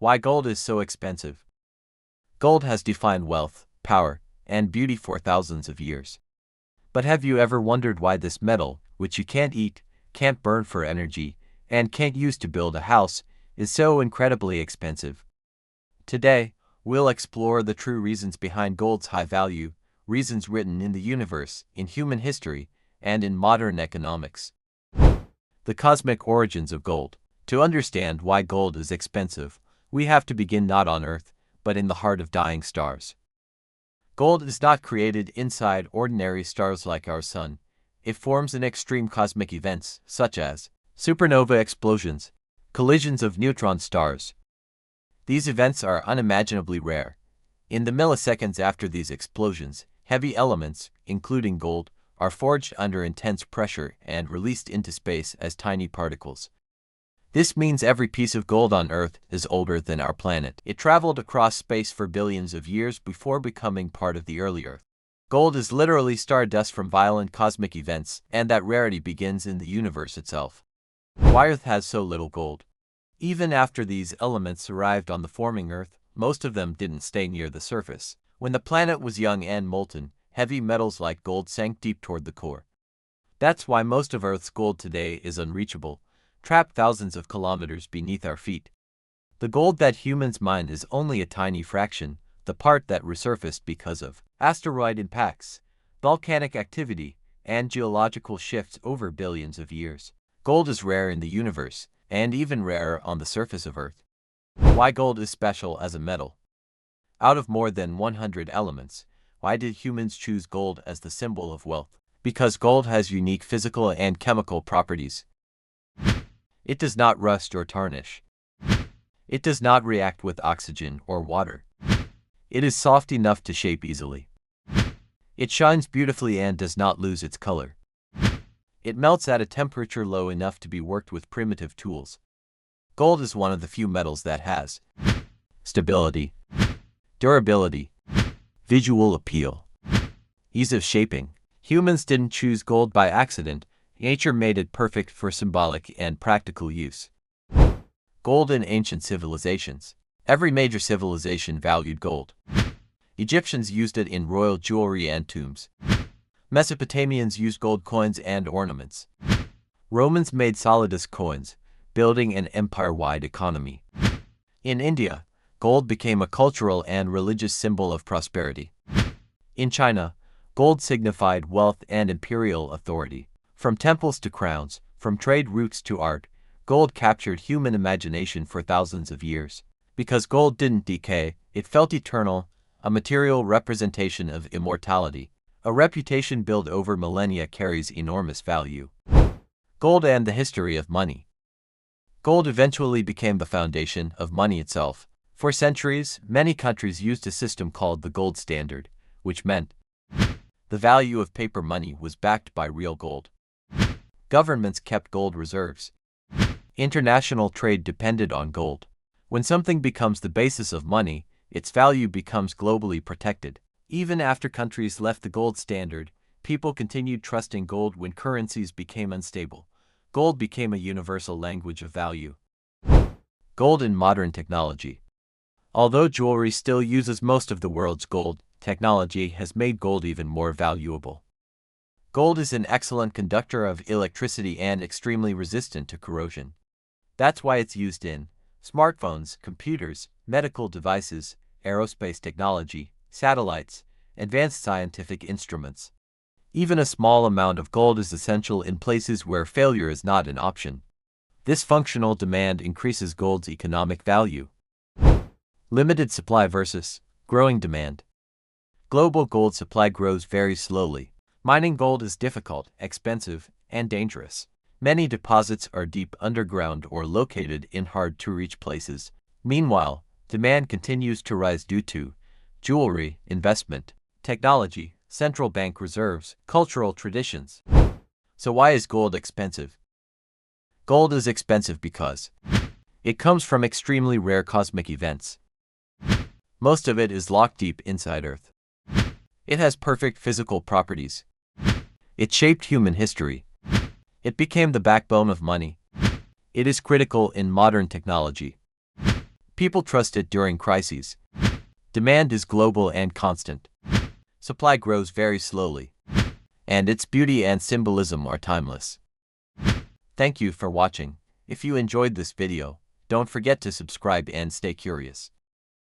Why gold is so expensive. Gold has defined wealth, power, and beauty for thousands of years. But have you ever wondered why this metal, which you can't eat, can't burn for energy, and can't use to build a house, is so incredibly expensive? Today, we'll explore the true reasons behind gold's high value, reasons written in the universe, in human history, and in modern economics. The cosmic origins of gold. To understand why gold is expensive, we have to begin not on Earth, but in the heart of dying stars. Gold is not created inside ordinary stars like our Sun. It forms in extreme cosmic events, such as supernova explosions, collisions of neutron stars. These events are unimaginably rare. In the milliseconds after these explosions, heavy elements, including gold, are forged under intense pressure and released into space as tiny particles. This means every piece of gold on Earth is older than our planet. It traveled across space for billions of years before becoming part of the early Earth. Gold is literally stardust from violent cosmic events, and that rarity begins in the universe itself. Why Earth has so little gold? Even after these elements arrived on the forming Earth, most of them didn't stay near the surface. When the planet was young and molten, heavy metals like gold sank deep toward the core. That's why most of Earth's gold today is unreachable, trapped thousands of kilometers beneath our feet. The gold that humans mine is only a tiny fraction, the part that resurfaced because of asteroid impacts, volcanic activity, and geological shifts over billions of years. Gold is rare in the universe, and even rarer on the surface of Earth. Why gold is special as a metal? Out of more than 100 elements, why did humans choose gold as the symbol of wealth? Because gold has unique physical and chemical properties. It does not rust or tarnish. It does not react with oxygen or water. It is soft enough to shape easily. It shines beautifully and does not lose its color. It melts at a temperature low enough to be worked with primitive tools. Gold is one of the few metals that has stability, durability, visual appeal, ease of shaping. Humans didn't choose gold by accident. Nature made it perfect for symbolic and practical use. Gold in ancient civilizations. Every major civilization valued gold. Egyptians used it in royal jewelry and tombs. Mesopotamians used gold coins and ornaments. Romans made solidus coins, building an empire-wide economy. In India, gold became a cultural and religious symbol of prosperity. In China, gold signified wealth and imperial authority. From temples to crowns, from trade routes to art, gold captured human imagination for thousands of years. Because gold didn't decay, it felt eternal, a material representation of immortality. A reputation built over millennia carries enormous value. Gold and the history of money. Gold eventually became the foundation of money itself. For centuries, many countries used a system called the gold standard, which meant the value of paper money was backed by real gold. Governments kept gold reserves. International trade depended on gold. When something becomes the basis of money, its value becomes globally protected. Even after countries left the gold standard, people continued trusting gold when currencies became unstable. Gold became a universal language of value. Gold in modern technology. Although jewelry still uses most of the world's gold, technology has made gold even more valuable. Gold is an excellent conductor of electricity and extremely resistant to corrosion. That's why it's used in smartphones, computers, medical devices, aerospace technology, satellites, advanced scientific instruments. Even a small amount of gold is essential in places where failure is not an option. This functional demand increases gold's economic value. Limited supply versus growing demand. Global gold supply grows very slowly. Mining gold is difficult, expensive, and dangerous. Many deposits are deep underground or located in hard-to-reach places. Meanwhile, demand continues to rise due to jewelry, investment, technology, central bank reserves, cultural traditions. So why is gold expensive? Gold is expensive because it comes from extremely rare cosmic events. Most of it is locked deep inside Earth. It has perfect physical properties. It shaped human history. It became the backbone of money. It is critical in modern technology. People trust it during crises. Demand is global and constant. Supply grows very slowly. And its beauty and symbolism are timeless. Thank you for watching. If you enjoyed this video, don't forget to subscribe and stay curious.